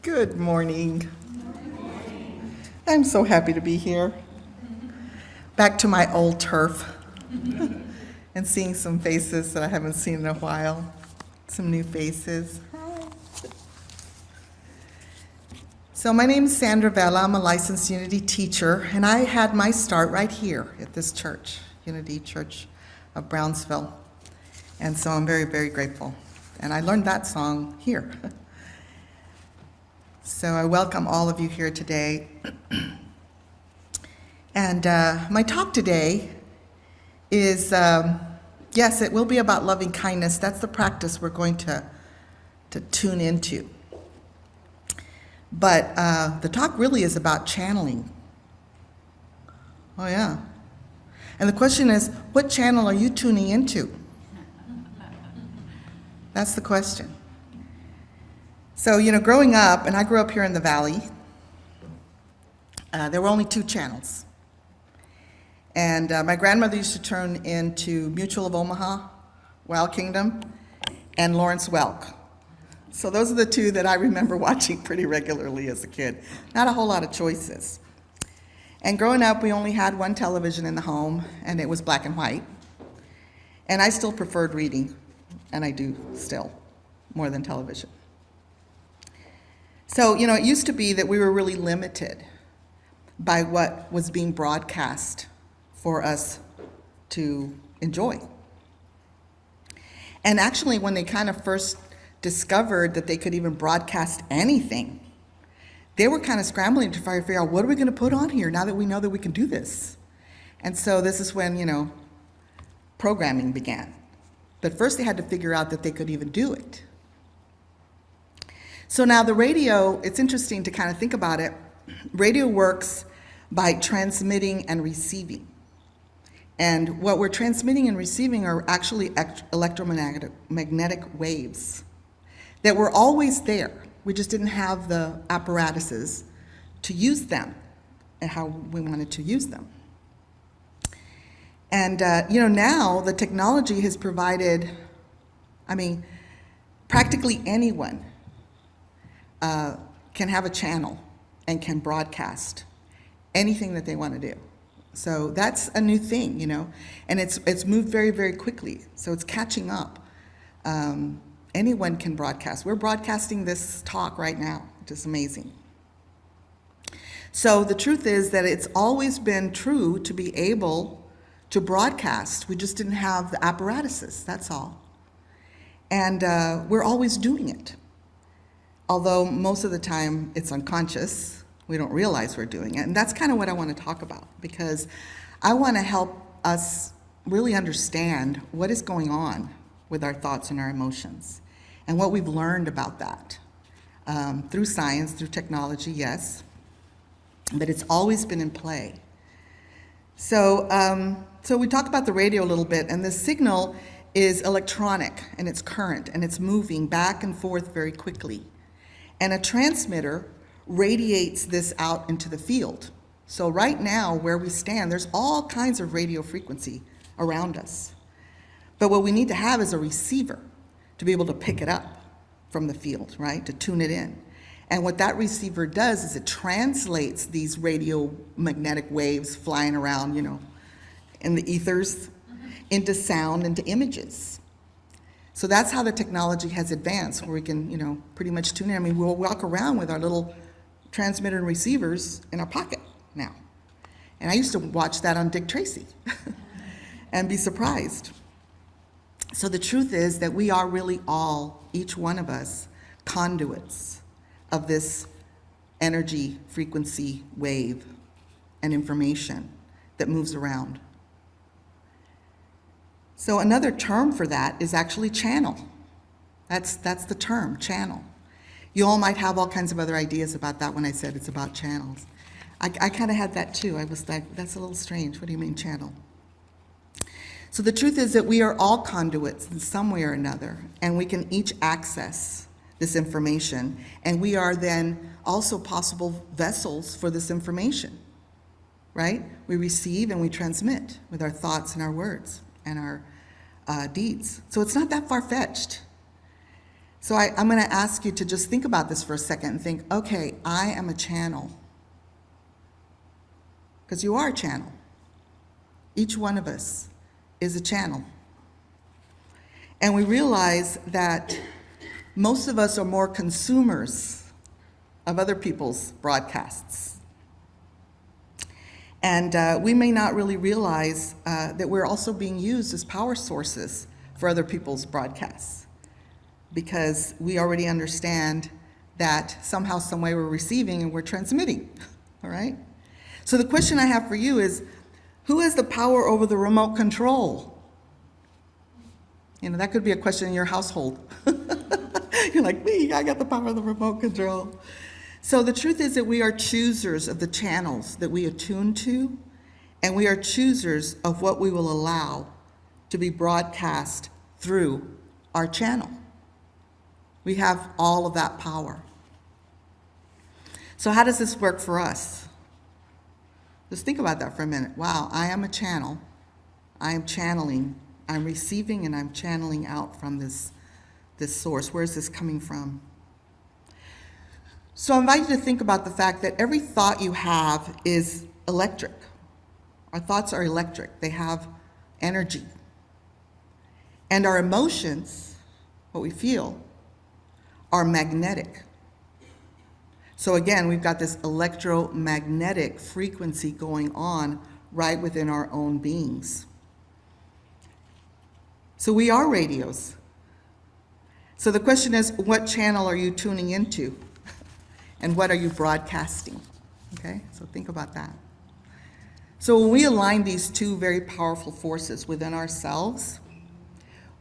Good morning. I'm so happy to be here. Back to my old turf and seeing some faces that I haven't seen in a while. Some new faces. Hi. So my name is Sandra Vela. I'm a licensed Unity teacher, and I had my start right here at this church, Unity Church of Brownsville. And so I'm very, very grateful. And I learned that song here. So I welcome all of you here today. And my talk today is, yes, it will be about loving kindness. That's the practice we're going to tune into. But the talk really is about channeling. Oh, yeah. And the question is, what channel are you tuning into? That's the question. So, growing up, and I grew up here in the Valley, there were only two channels. And my grandmother used to turn into Mutual of Omaha, Wild Kingdom, and Lawrence Welk. So those are the two that I remember watching pretty regularly as a kid. Not a whole lot of choices. And growing up, we only had one television in the home, and it was black and white. And I still preferred reading, and I do still, more than television. So, it used to be that we were really limited by what was being broadcast for us to enjoy. And actually, when they kind of first discovered that they could even broadcast anything, they were kind of scrambling to try to figure out, what are we going to put on here now that we know that we can do this? And so this is when, programming began. But first they had to figure out that they could even do it. So now the radio, it's interesting to kind of think about it. Radio works by transmitting and receiving. And what we're transmitting and receiving are actually electromagnetic waves that were always there. We just didn't have the apparatuses to use them and how we wanted to use them. And, now the technology has provided, practically anyone can have a channel and can broadcast anything that they want to do. So that's a new thing, and it's moved very, very quickly. So it's catching up. Anyone can broadcast. We're broadcasting this talk right now, which is amazing. So the truth is that it's always been true to be able to broadcast. We just didn't have the apparatuses, that's all. And we're always doing it. Although most of the time it's unconscious, we don't realize we're doing it. And that's kind of what I want to talk about, because I want to help us really understand what is going on with our thoughts and our emotions, and what we've learned about that through science, through technology, yes, but it's always been in play. So we talk about the radio a little bit, and the signal is electronic, and it's current, and it's moving back and forth very quickly. And a transmitter radiates this out into the field. So right now, where we stand, there's all kinds of radio frequency around us. But what we need to have is a receiver to be able to pick it up from the field, right? To tune it in. And what that receiver does is it translates these radio magnetic waves flying around, in the ethers, into sound, into images. So that's how the technology has advanced, where we can, pretty much tune in. We'll walk around with our little transmitter and receivers in our pocket now. And I used to watch that on Dick Tracy and be surprised. So the truth is that we are really all, each one of us, conduits of this energy, frequency, wave, and information that moves around. So another term for that is actually channel. That's the term, channel. You all might have all kinds of other ideas about that when I said it's about channels. I kind of had that too. I was like, that's a little strange. What do you mean channel? So the truth is that we are all conduits in some way or another, and we can each access this information, and we are then also possible vessels for this information, right? We receive and we transmit with our thoughts and our words and our deeds. So it's not that far-fetched. So I'm going to ask you to just think about this for a second and think, okay, I am a channel. Because you are a channel. Each one of us is a channel. And we realize that most of us are more consumers of other people's broadcasts. And we may not really realize that we're also being used as power sources for other people's broadcasts, because we already understand that somehow, some way we're receiving and we're transmitting, all right? So the question I have for you is, who has the power over the remote control? You know, that could be a question in your household. You're like, me, I got the power of the remote control. So the truth is that we are choosers of the channels that we attune to, and we are choosers of what we will allow to be broadcast through our channel. We have all of that power. So how does this work for us? Just think about that for a minute. Wow, I am a channel. I am channeling. I'm receiving and I'm channeling out from this source. Where is this coming from? So I invite you to think about the fact that every thought you have is electric. Our thoughts are electric. They have energy. And our emotions, what we feel, are magnetic. So again, we've got this electromagnetic frequency going on right within our own beings. So we are radios. So the question is, what channel are you tuning into? And what are you broadcasting? Okay, so think about that. So when we align these two very powerful forces within ourselves,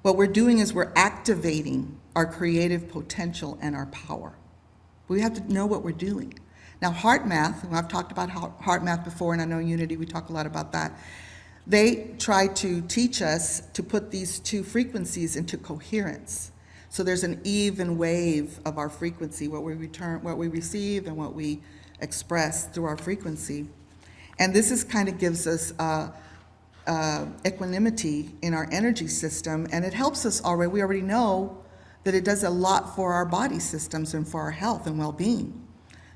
what we're doing is we're activating our creative potential and our power. We have to know what we're doing. Now, heart math, and I've talked about heart math before, and I know Unity, we talk a lot about that. They try to teach us to put these two frequencies into coherence. So there's an even wave of our frequency, what we receive, and what we express through our frequency. And this kind of gives us equanimity in our energy system, and it helps us already. We already know that it does a lot for our body systems and for our health and well-being.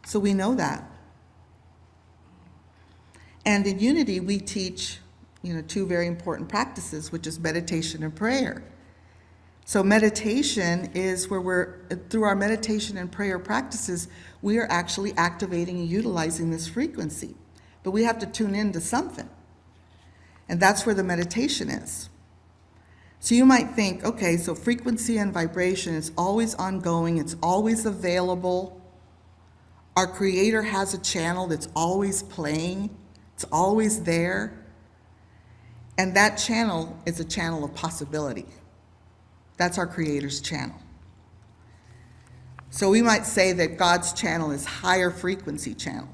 So we know that. And in Unity, we teach, two very important practices, which is meditation and prayer. So meditation is where through our meditation and prayer practices, we are actually activating and utilizing this frequency. But we have to tune into something. And that's where the meditation is. So you might think, okay, so frequency and vibration is always ongoing, it's always available. Our Creator has a channel that's always playing, it's always there. And that channel is a channel of possibility. That's our Creator's channel. So we might say that God's channel is higher frequency channel,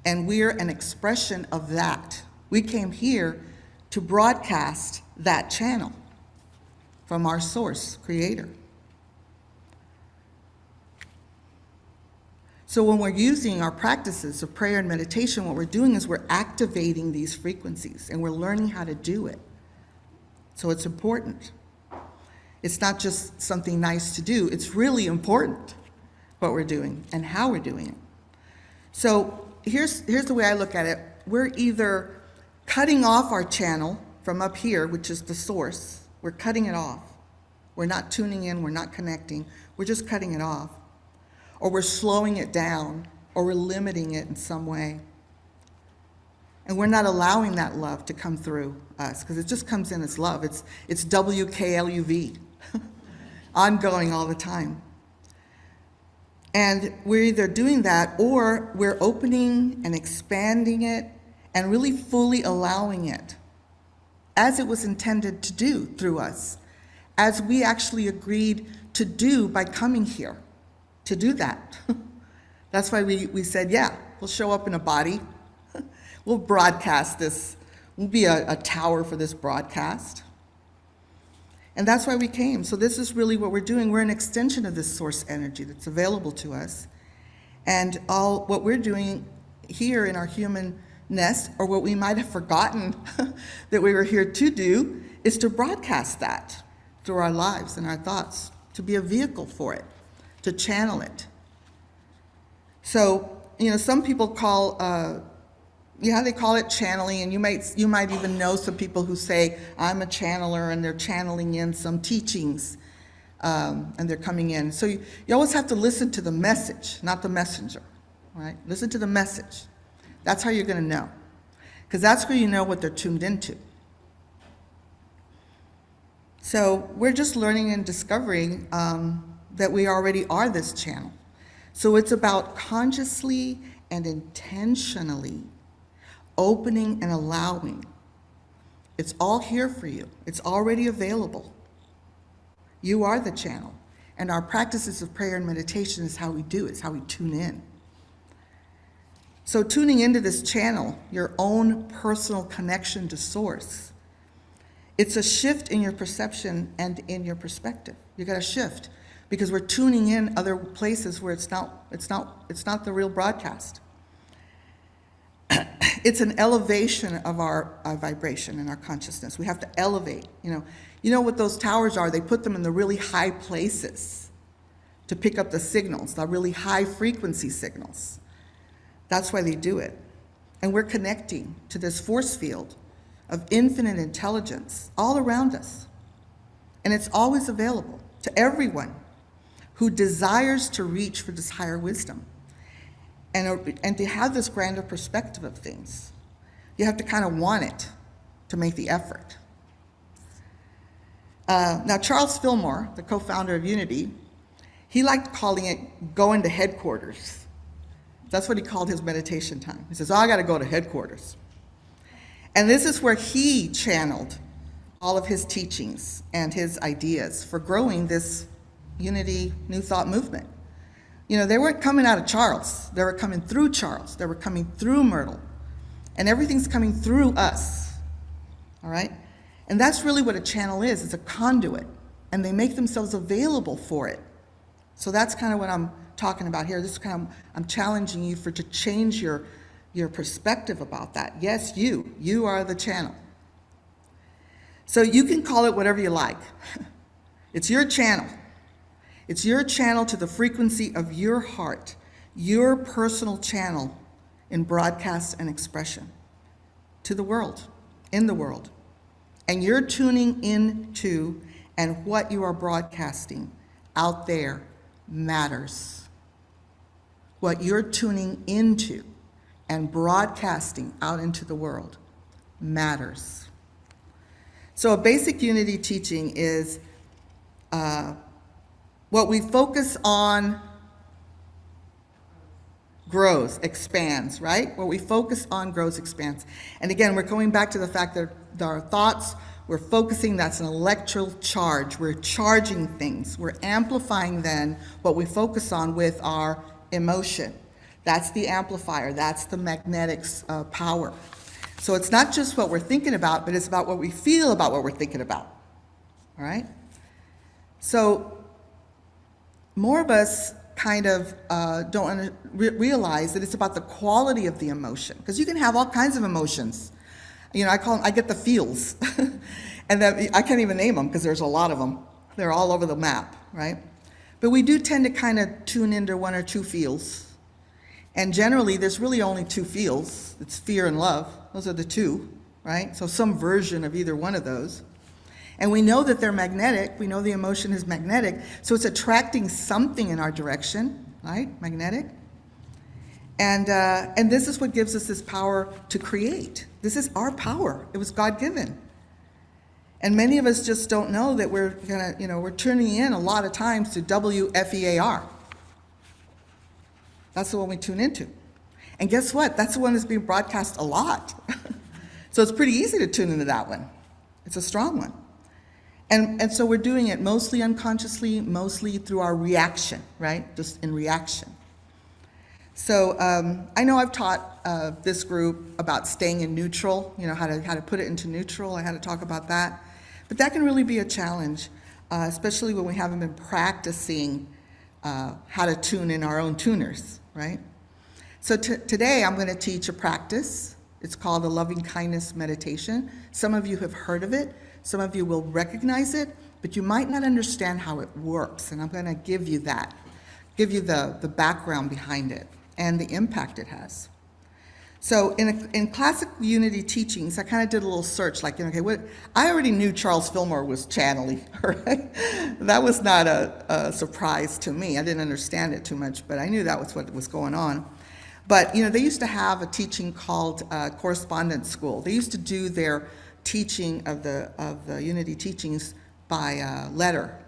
and we're an expression of that. We came here to broadcast that channel from our source, Creator. So when we're using our practices of prayer and meditation, what we're doing is we're activating these frequencies, and we're learning how to do it. So it's important. It's not just something nice to do. It's really important what we're doing and how we're doing it. So here's the way I look at it. We're either cutting off our channel from up here, which is the source. We're cutting it off. We're not tuning in. We're not connecting. We're just cutting it off. Or we're slowing it down, or we're limiting it in some way. And we're not allowing that love to come through us, because it just comes in as love. It's WKLUV, ongoing all the time. And we're either doing that, or we're opening and expanding it and really fully allowing it as it was intended to do through us, as we actually agreed to do by coming here, to do that. That's why we said, yeah, we'll show up in a body. We'll broadcast this. We'll be a tower for this broadcast. And that's why we came. So this is really what we're doing. We're an extension of this source energy that's available to us. And all what we're doing here in our humanness, or what we might have forgotten that we were here to do, is to broadcast that through our lives and our thoughts, to be a vehicle for it. to channel it. So, some people call, they call it channeling, and you might even know some people who say, I'm a channeler, and they're channeling in some teachings, and they're coming in. So you always have to listen to the message, not the messenger, right? Listen to the message. That's how you're going to know, because that's where you know what they're tuned into. So we're just learning and discovering that we already are this channel. So it's about consciously and intentionally opening and allowing. It's all here for you. It's already available. You are the channel. And our practices of prayer and meditation is how we do it, it's how we tune in. So tuning into this channel, your own personal connection to Source, it's a shift in your perception and in your perspective. You got to shift, because we're tuning in other places where it's not the real broadcast. It's an elevation of our vibration and our consciousness. We have to elevate. You know what those towers are? They put them in the really high places to pick up the signals, the really high frequency signals. That's why they do it. And we're connecting to this force field of infinite intelligence all around us. And it's always available to everyone who desires to reach for this higher wisdom and to have this grander perspective of things. You have to kind of want it to make the effort. Now, Charles Fillmore, the co-founder of Unity, he liked calling it going to headquarters. That's what he called his meditation time. He says, I got to go to headquarters. And this is where he channeled all of his teachings and his ideas for growing this Unity New Thought movement. They weren't coming out of Charles. They were coming through Charles. They were coming through Myrtle. And everything's coming through us. All right? And that's really what a channel is. It's a conduit. And they make themselves available for it. So that's kind of what I'm talking about here. This is kind of, I'm challenging you to change your perspective about that. Yes, you are the channel. So you can call it whatever you like. It's your channel. It's your channel to the frequency of your heart, your personal channel in broadcast and expression to the world, in the world. And you're tuning into, and what you are broadcasting out there matters. What you're tuning into and broadcasting out into the world matters. So a basic Unity teaching is what we focus on grows, expands, right? What we focus on grows, expands. And again, we're going back to the fact that our thoughts, we're focusing, that's an electrical charge. We're charging things. We're amplifying then what we focus on with our emotion. That's the amplifier. That's the magnetic power. So it's not just what we're thinking about, but it's about what we feel about what we're thinking about. All right? So more of us kind of don't realize that it's about the quality of the emotion, because you can have all kinds of emotions. I get the feels, and that I can't even name them because there's a lot of them. They're all over the map, right? But we do tend to kind of tune into one or two feels. And generally, there's really only two feels. It's fear and love. Those are the two, right? So some version of either one of those. And we know that they're magnetic. We know the emotion is magnetic. So it's attracting something in our direction, right? Magnetic. And this is what gives us this power to create. This is our power. It was God-given. And many of us just don't know that we're tuning in a lot of times to WFEAR. That's the one we tune into. And guess what? That's the one that's being broadcast a lot. So it's pretty easy to tune into that one. It's a strong one. And so we're doing it mostly unconsciously, mostly through our reaction, right? Just in reaction. So I know I've taught this group about staying in neutral, how to put it into neutral. I had to talk about that. But that can really be a challenge, especially when we haven't been practicing how to tune in our own tuners, right? So today I'm going to teach a practice. It's called the loving kindness meditation. Some of you have heard of it. Some of you will recognize it, but you might not understand how it works, and I'm going to give you that. give you the background behind it and the impact it has. So in classic Unity teachings, I kind of did a little search, like, okay, what I already knew Charles Fillmore was channeling, right? That was not a surprise to me. I didn't understand it too much, but I knew that was what was going on. But they used to have a teaching called correspondence school. They used to do their teaching of the Unity teachings by letter.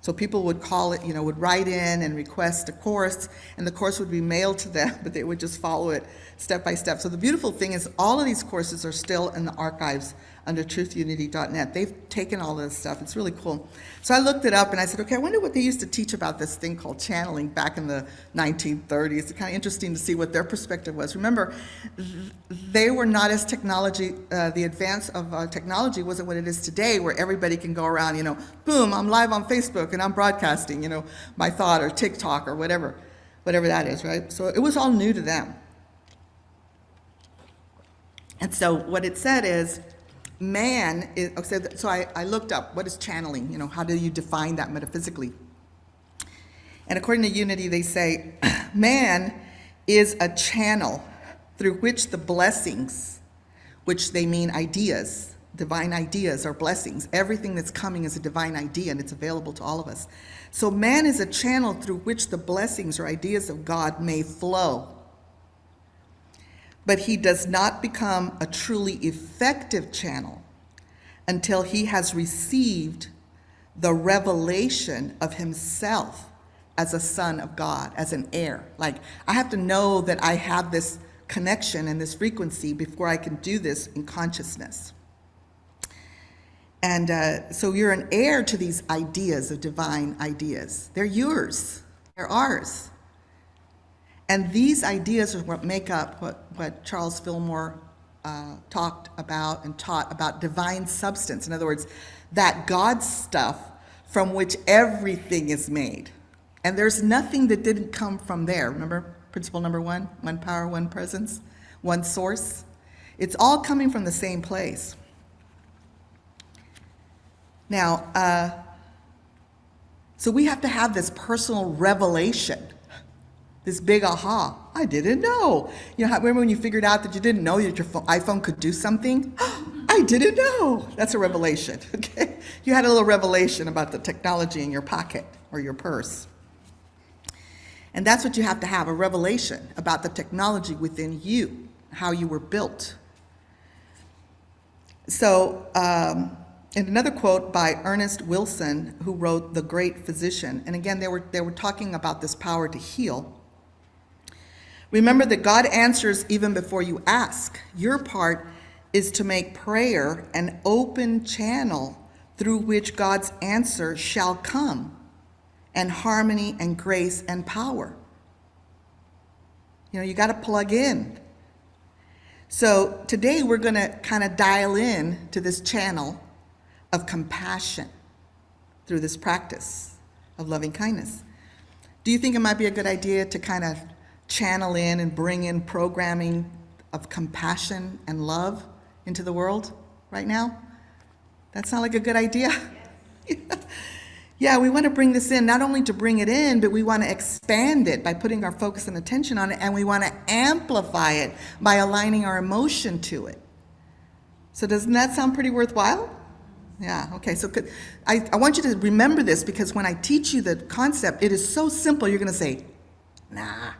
So people would call it, would write in and request a course, and the course would be mailed to them, but they would just follow it step by step. So the beautiful thing is all of these courses are still in the archives under truthunity.net. They've taken all this stuff. It's really cool. So I looked it up and I said, okay, I wonder what they used to teach about this thing called channeling back in the 1930s. It's kind of interesting to see what their perspective was. Remember, they were not as technology, the advance of technology wasn't what it is today, where everybody can go around, boom, I'm live on Facebook and I'm broadcasting, my thought, or TikTok or whatever that is, right? So it was all new to them. And so what it said is, man is, so I looked up, what is channeling? How do you define that metaphysically? And according to Unity, they say, man is a channel through which the blessings, which they mean ideas, divine ideas or blessings, everything that's coming is a divine idea and it's available to all of us. So man is a channel through which the blessings or ideas of God may flow. But he does not become a truly effective channel until he has received the revelation of himself as a son of God, as an heir. Like, I have to know that I have this connection and this frequency before I can do this in consciousness. And so you're an heir to these ideas of divine ideas. They're yours. They're ours. And these ideas are what make up what Charles Fillmore talked about and taught about divine substance. In other words, that God stuff from which everything is made. And there's nothing that didn't come from there. Remember principle number 1? One power, one presence, one source. It's all coming from the same place. Now, so we have to have this personal revelation. This big aha, I didn't know. Remember when you figured out that you didn't know that your iPhone could do something? I didn't know. That's a revelation, okay? You had a little revelation about the technology in your pocket or your purse. And that's what you have to have, a revelation about the technology within you, how you were built. So, in another quote by Ernest Wilson, who wrote The Great Physician, and again, they were talking about this power to heal. Remember that God answers even before you ask. Your part is to make prayer an open channel through which God's answer shall come, and harmony and grace and power. You got to plug in. So today we're going to kind of dial in to this channel of compassion through this practice of loving kindness. Do you think it might be a good idea to kind of channel in and bring in programming of compassion and love into the world right now? That sound like a good idea? Yeah, we want to bring this in, not only to bring it in, but we want to expand it by putting our focus and attention on it, and we want to amplify it by aligning our emotion to it. So doesn't that sound pretty worthwhile? Yeah, okay, so I want you to remember this, because when I teach you the concept, it is so simple, you're going to say, nah.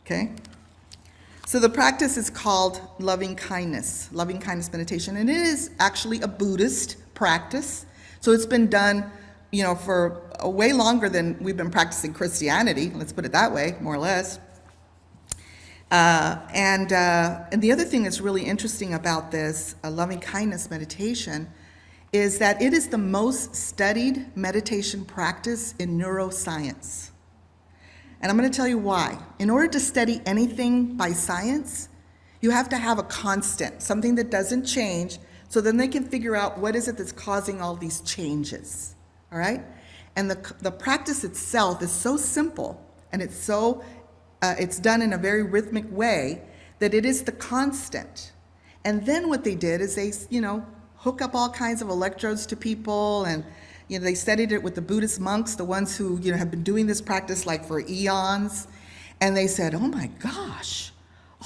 Okay? So the practice is called loving kindness meditation, and it is actually a Buddhist practice. So it's been done, for way longer than we've been practicing Christianity, let's put it that way, more or less. And the other thing that's really interesting about this loving kindness meditation is that it is the most studied meditation practice in neuroscience. And I'm going to tell you why. In order to study anything by science, you have to have a constant, something that doesn't change, so then they can figure out what is it that's causing all these changes, all right? And the practice itself is so simple, and it's done in a very rhythmic way that it is the constant. And then what they did is they, hook up all kinds of electrodes to people and, They studied it with the Buddhist monks, the ones who, have been doing this practice like for eons. And they said, oh my gosh,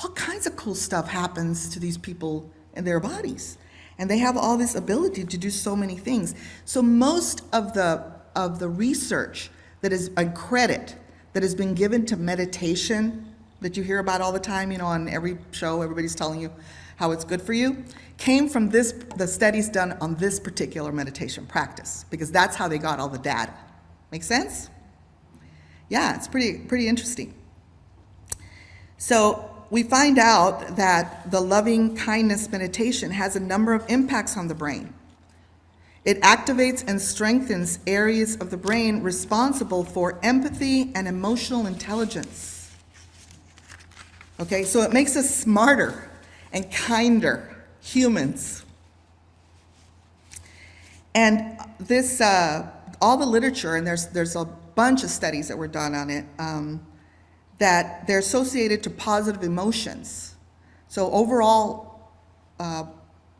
all kinds of cool stuff happens to these people in their bodies. And they have all this ability to do so many things. So most of the research that is a credit that has been given to meditation that you hear about all the time, on every show, everybody's telling you how it's good for you, came from the studies done on this particular meditation practice, because that's how they got all the data. Make sense? Yeah, it's pretty interesting. So we find out that the loving kindness meditation has a number of impacts on the brain. It activates and strengthens areas of the brain responsible for empathy and emotional intelligence. Okay, so it makes us smarter and kinder humans. And this, all the literature, and there's a bunch of studies that were done on it, that they're associated to positive emotions. So overall,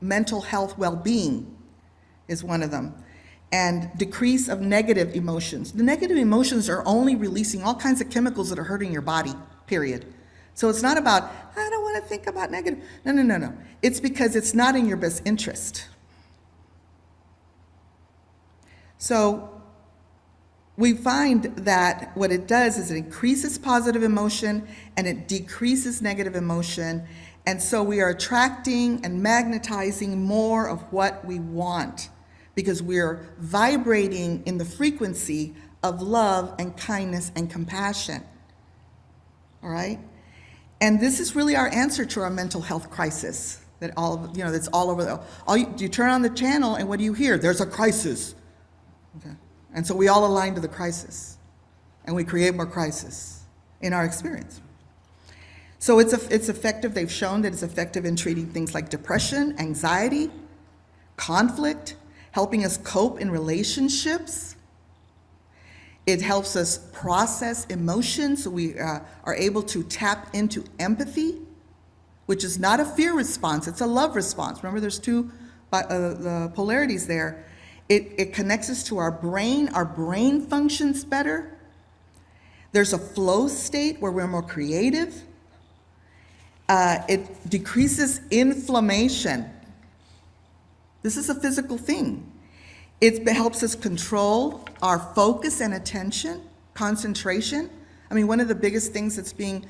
mental health well-being is one of them, and decrease of negative emotions. The negative emotions are only releasing all kinds of chemicals that are hurting your body, period. So it's not about, I don't want to think about negative. No. It's because it's not in your best interest. So we find that what it does is it increases positive emotion and it decreases negative emotion. And so we are attracting and magnetizing more of what we want, because we're vibrating in the frequency of love and kindness and compassion. All right? And this is really our answer to our mental health crisis that's all over you turn on the channel and what do you hear? There's a crisis. Okay. And so we all align to the crisis, and we create more crisis in our experience. So it's effective. They've shown that it's effective in treating things like depression, anxiety, conflict, helping us cope in relationships. It helps us process emotions, so we are able to tap into empathy, which is not a fear response, it's a love response. Remember, there's two the polarities there. It connects us to our brain functions better. There's a flow state where we're more creative. It decreases inflammation. This is a physical thing. It helps us control our focus and attention, concentration. I mean, one of the biggest things that's being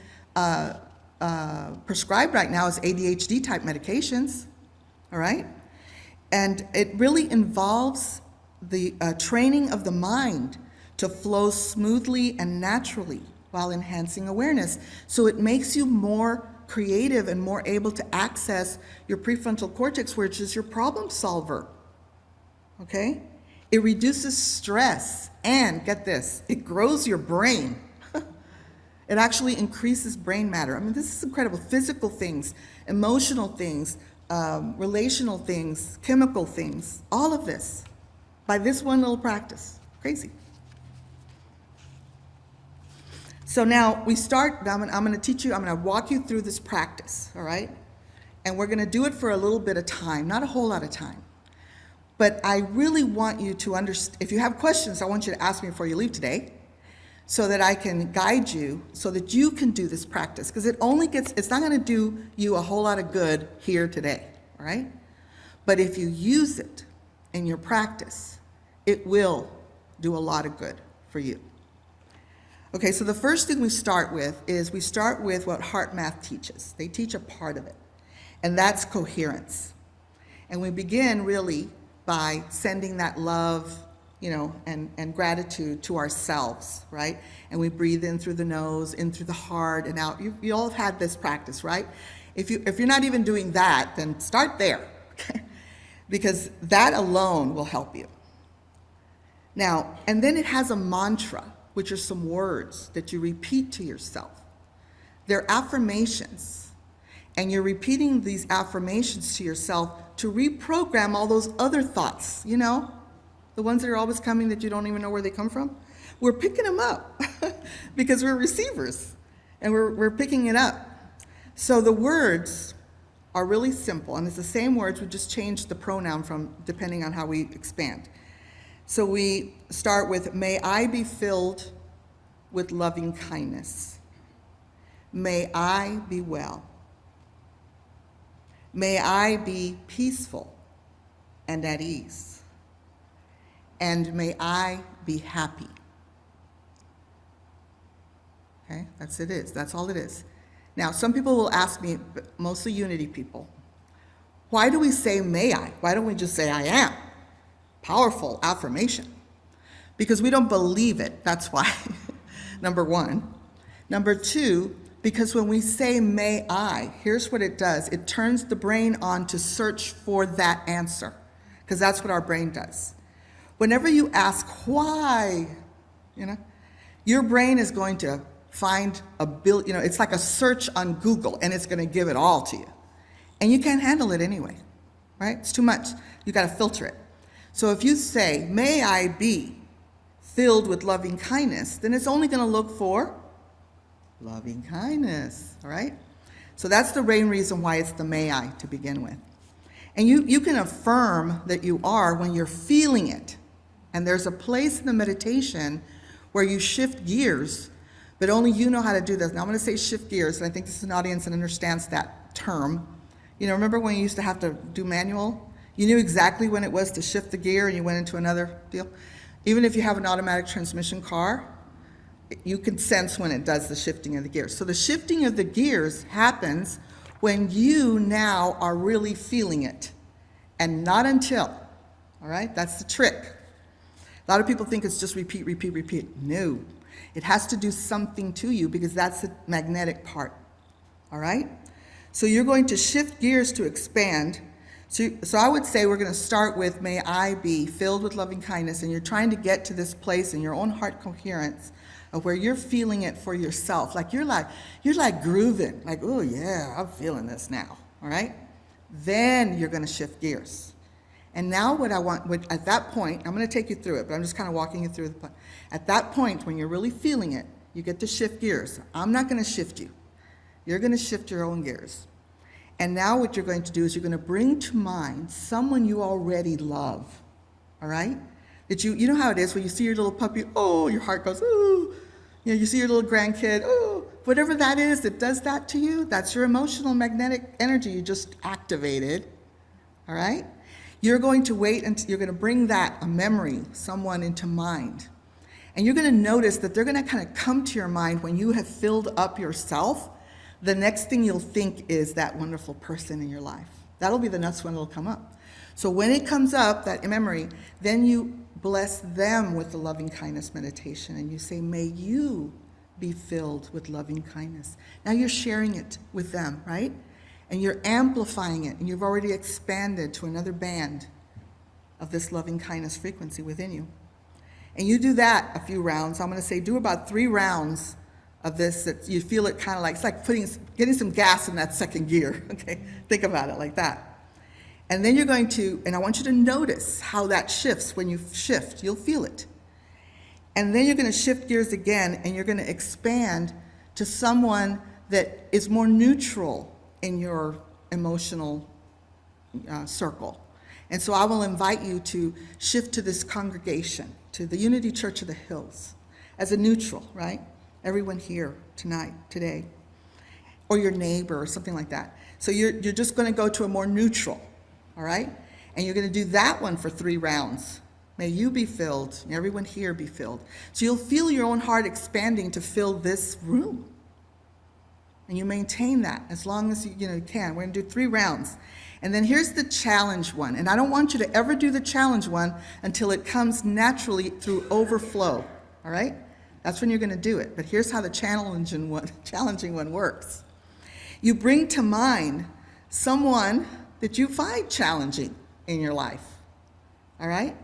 prescribed right now is ADHD type medications, all right? And it really involves the training of the mind to flow smoothly and naturally while enhancing awareness. So it makes you more creative and more able to access your prefrontal cortex, which is your problem solver. Okay? It reduces stress, and get this, it grows your brain. It actually increases brain matter. I mean, this is incredible. Physical things, emotional things, relational things, chemical things, all of this by this one little practice. Crazy. So now we start, I'm going to teach you, I'm going to walk you through this practice, all right? And we're going to do it for a little bit of time, not a whole lot of time. But I really want you to understand, if you have questions, I want you to ask me before you leave today, so that I can guide you, so that you can do this practice. Because it's not going to do you a whole lot of good here today, all right? But if you use it in your practice, it will do a lot of good for you. Okay, so the first thing we start with is what Heart Math teaches. They teach a part of it, and that's coherence. And we begin really by sending that love, and gratitude to ourselves, right? And we breathe in through the nose, in through the heart, and out. You all have had this practice, right? If you're not even doing that, then start there, okay? Because that alone will help you. Now, and then it has a mantra, which are some words that you repeat to yourself. They're affirmations, and you're repeating these affirmations to yourself to reprogram all those other thoughts, the ones that are always coming that you don't even know where they come from. We're picking them up because we're receivers, and we're picking it up. So the words are really simple, and it's the same words, we just changed the pronoun from depending on how we expand. So we start with, may I be filled with loving kindness. May I be well. May I be peaceful and at ease. And may I be happy. Okay, that's all it is. Now, some people will ask me, mostly Unity people, why do we say may I? Why don't we just say I am? Powerful affirmation. Because we don't believe it, that's why, number one. Number two, because when we say may I, here's what it does. It turns the brain on to search for that answer, because that's what our brain does. Whenever you ask why, your brain is going to find it's like a search on Google, and it's going to give it all to you. And you can't handle it anyway, right? It's too much. You got to filter it. So if you say, may I be filled with loving kindness, then it's only going to look for loving kindness, all right? So that's the main reason why it's the may I to begin with. And you can affirm that you are when you're feeling it. And there's a place in the meditation where you shift gears, but only you know how to do this. Now I'm going to say shift gears, and I think this is an audience that understands that term. Remember when you used to have to do manual? You knew exactly when it was to shift the gear and you went into another deal. Even if you have an automatic transmission car, you can sense when it does the shifting of the gears. So the shifting of the gears happens when you now are really feeling it, and not until, all right? That's the trick. A lot of people think it's just repeat, repeat, repeat. No, it has to do something to you, because that's the magnetic part, all right? So you're going to shift gears to expand. So I would say we're going to start with, may I be filled with loving kindness, and you're trying to get to this place in your own heart coherence of where you're feeling it for yourself. Like you're like grooving, like, oh yeah, I'm feeling this now, all right? Then you're going to shift gears. And now at that point, I'm going to take you through it, but I'm just kind of walking you through the point. At that point, when you're really feeling it, you get to shift gears. I'm not going to shift you. You're going to shift your own gears. And now what you're going to do is you're going to bring to mind someone you already love, all right? That you know how it is when you see your little puppy, oh, your heart goes, ooh. You see your little grandkid, oh, whatever that is that does that to you, that's your emotional magnetic energy you just activated, all right? You're going to wait until you're going to bring a memory, someone into mind. And you're going to notice that they're going to kind of come to your mind when you have filled up yourself. The next thing you'll think is that wonderful person in your life. That'll be the next one that'll come up. So when it comes up, that memory, then you bless them with the loving kindness meditation, and you say, may you be filled with loving kindness. Now you're sharing it with them, right? And you're amplifying it, and you've already expanded to another band of this loving kindness frequency within you. And you do that a few rounds. I'm going to say do about 3 rounds of this, that you feel it kind of like, it's like getting some gas in that second gear, okay? Think about it like that. And then you're going to, and I want you to notice how that shifts. When you shift, you'll feel it. And then you're going to shift gears again, and you're going to expand to someone that is more neutral in your emotional circle. And so I will invite you to shift to this congregation, to the Unity Church of the Hills, as a neutral, right? Everyone here today, or your neighbor or something like that. So you're just going to go to a more neutral, all right? And you're going to do that one for 3 rounds. May you be filled, and everyone here be filled. So you'll feel your own heart expanding to fill this room. And you maintain that as long as you can. We're going to do 3 rounds. And then here's the challenge one. And I don't want you to ever do the challenge one until it comes naturally through overflow, all right? That's when you're going to do it. But here's how the challenging one works. You bring to mind someone that you find challenging in your life, all right?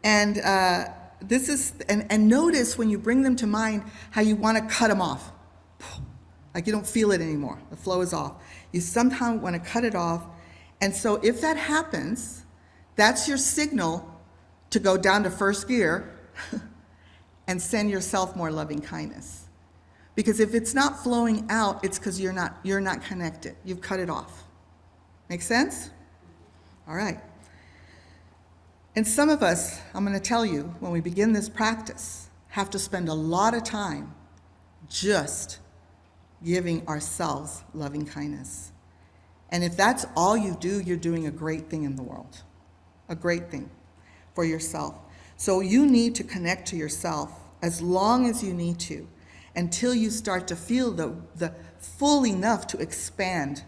And and notice when you bring them to mind how you want to cut them off. Like you don't feel it anymore. The flow is off. You somehow want to cut it off. And so if that happens, that's your signal to go down to first gear and send yourself more loving kindness. Because if it's not flowing out, it's because you're not connected. You've cut it off. Make sense? All right. And some of us, I'm going to tell you, when we begin this practice, have to spend a lot of time just giving ourselves loving kindness. And if that's all you do, you're doing a great thing in the world, a great thing for yourself. So you need to connect to yourself as long as you need to, until you start to feel the full enough to expand.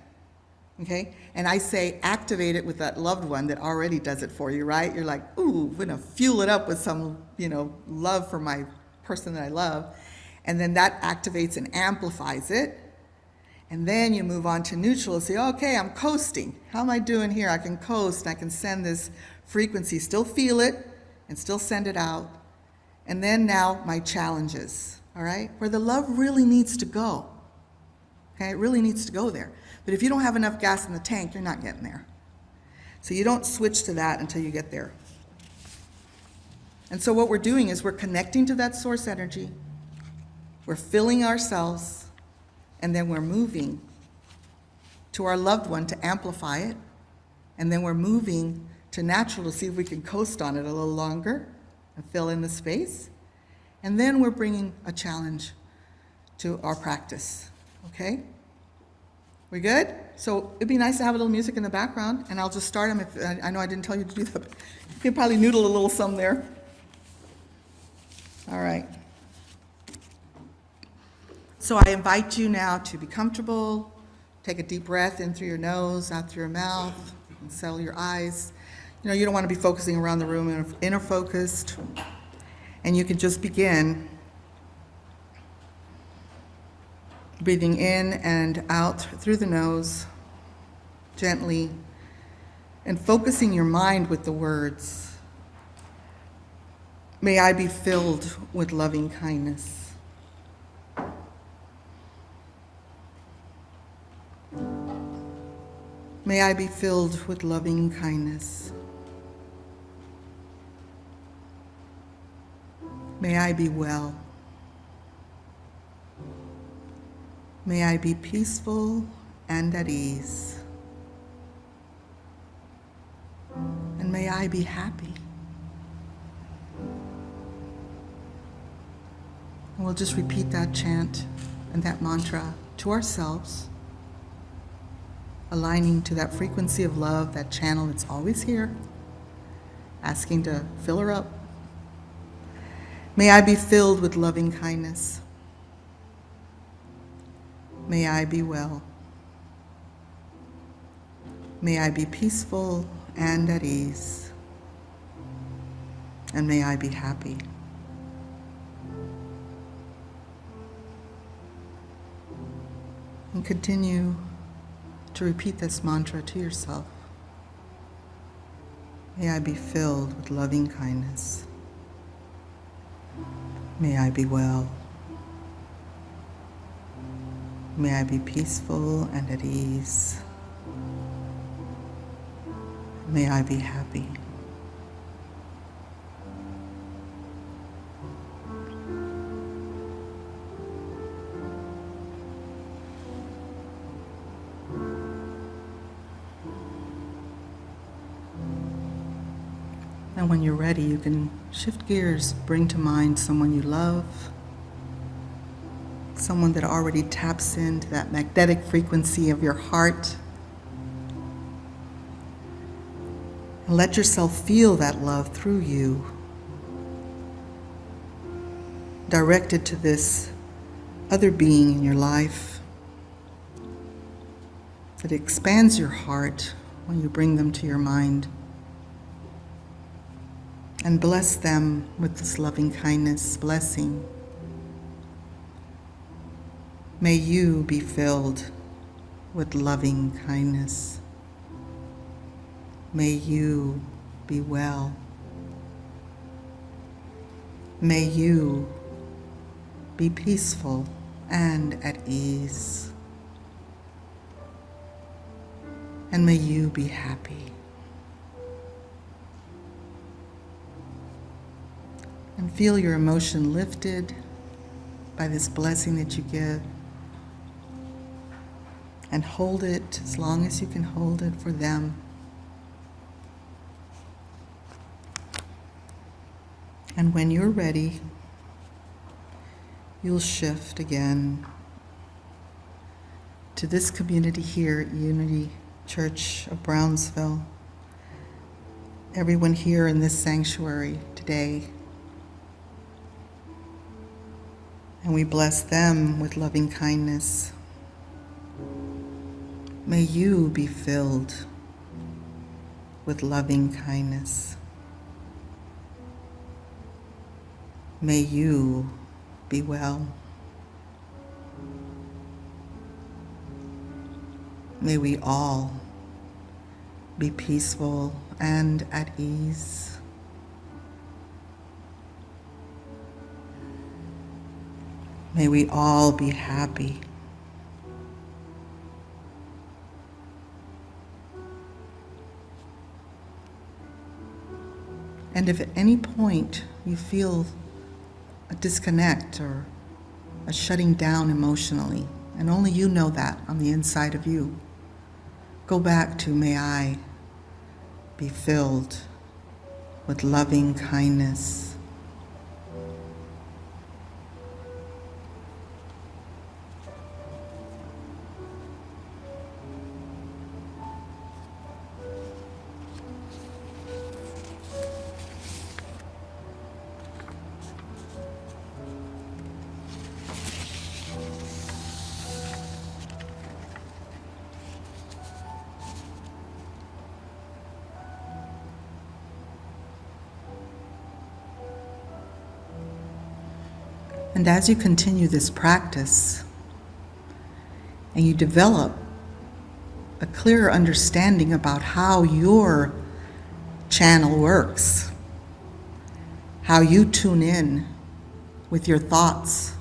Okay? And I say activate it with that loved one that already does it for you, right? You're like, ooh, I'm gonna fuel it up with some, love for my person that I love. And then that activates and amplifies it. And then you move on to neutral and say, okay, I'm coasting. How am I doing here? I can coast, I can send this frequency, still feel it, and still send it out. And then now my challenges, all right? Where the love really needs to go. Okay, it really needs to go there. But if you don't have enough gas in the tank, you're not getting there. So you don't switch to that until you get there. And so what we're doing is we're connecting to that source energy, we're filling ourselves, and then we're moving to our loved one to amplify it, and then we're moving to natural to see if we can coast on it a little longer and fill in the space. And then we're bringing a challenge to our practice, okay? We good? So it'd be nice to have a little music in the background, and I'll just start them. If I know I didn't tell you to do that, but you can probably noodle a little some there. All right. So I invite you now to be comfortable. Take a deep breath in through your nose, out through your mouth, and settle your eyes. You don't want to be focusing around the room, inner focused. And you can just begin breathing in and out through the nose, gently, and focusing your mind with the words, may I be filled with loving kindness. May I be filled with loving kindness. May I be well. May I be peaceful and at ease. And may I be happy. And we'll just repeat that chant and that mantra to ourselves, aligning to that frequency of love, that channel that's always here, asking to fill her up. May I be filled with loving kindness. May I be well. May I be peaceful and at ease. And may I be happy. And continue to repeat this mantra to yourself. May I be filled with loving kindness. May I be well. May I be peaceful and at ease. May I be happy. And when you're ready, you can shift gears, bring to mind someone you love, someone that already taps into that magnetic frequency of your heart. And let yourself feel that love through you, directed to this other being in your life, that expands your heart when you bring them to your mind. And bless them with this loving kindness blessing. May you be filled with loving kindness. May you be well. May you be peaceful and at ease. And may you be happy. And feel your emotion lifted by this blessing that you give. And hold it as long as you can hold it for them. And when you're ready, you'll shift again to this community here at Unity Church of Brownsville. Everyone here in this sanctuary today. And we bless them with loving kindness. May you be filled with loving kindness. May you be well. May we all be peaceful and at ease. May we all be happy. And if at any point you feel a disconnect or a shutting down emotionally, and only you know that on the inside of you, go back to, may I be filled with loving kindness. And as you continue this practice and you develop a clearer understanding about how your channel works, how you tune in with your thoughts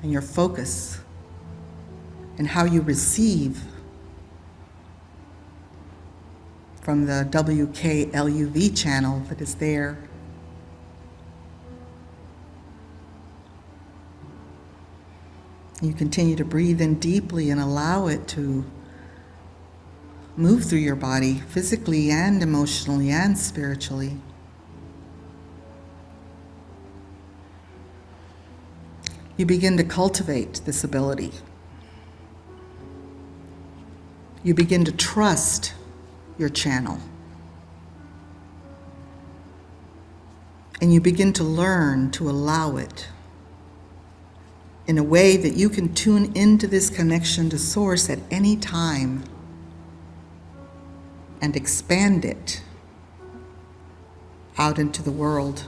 and your focus, and how you receive from the WKLUV channel that is there. You continue to breathe in deeply and allow it to move through your body, physically and emotionally and spiritually. You begin to cultivate this ability. You begin to trust your channel. And you begin to learn to allow it in a way that you can tune into this connection to Source at any time and expand it out into the world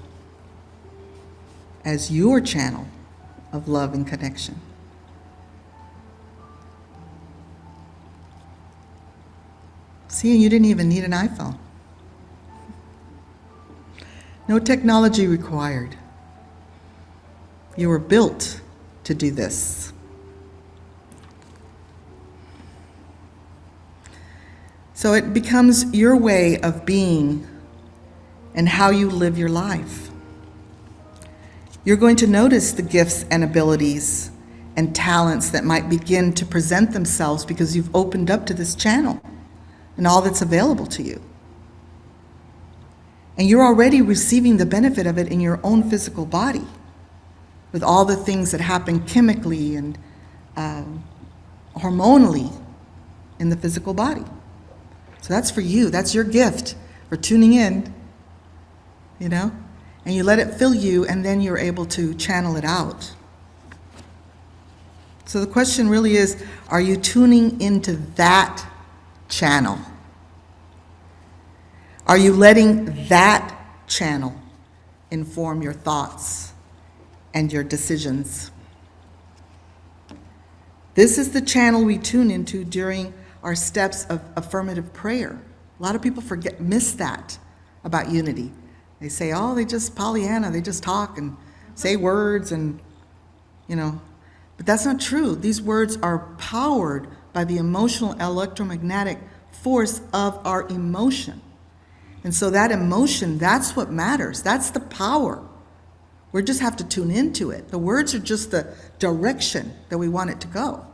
as your channel of love and connection. See, you didn't even need an iPhone. No technology required. You were built to do this. So it becomes your way of being and how you live your life. You're going to notice the gifts and abilities and talents that might begin to present themselves because you've opened up to this channel and all that's available to you. And you're already receiving the benefit of it in your own physical body, with all the things that happen chemically and hormonally in the physical body. So that's for you. That's your gift for tuning in, and you let it fill you, and then you're able to channel it out. So the question really is, are you tuning into that channel? Are you letting that channel inform your thoughts and your decisions? This is the channel we tune into during our steps of affirmative prayer. A lot of people miss that about Unity. They say, oh, they just Pollyanna, they just talk and say words and, But that's not true. These words are powered by the emotional electromagnetic force of our emotion. And so that emotion, that's what matters. That's the power. We just have to tune into it. The words are just the direction that we want it to go.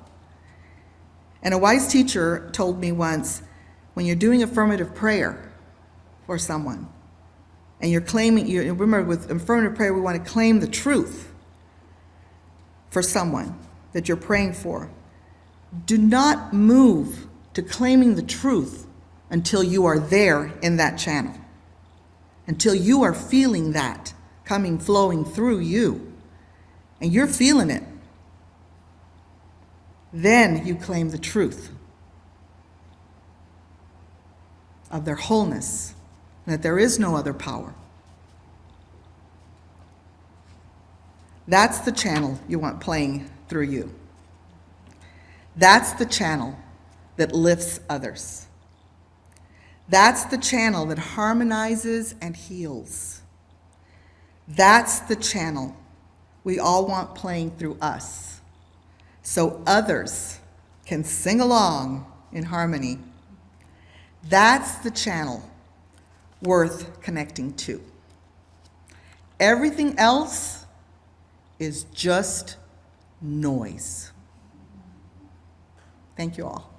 And a wise teacher told me once, when you're doing affirmative prayer for someone, and you're claiming, you remember with affirmative prayer, we want to claim the truth for someone that you're praying for. Do not move to claiming the truth until you are there in that channel, until you are feeling that coming, flowing through you, and you're feeling it. Then you claim the truth of their wholeness, and that there is no other power. That's the channel you want playing through you. That's the channel that lifts others. That's the channel that harmonizes and heals. That's the channel we all want playing through us, so others can sing along in harmony. That's the channel worth connecting to. Everything else is just noise. Thank you all.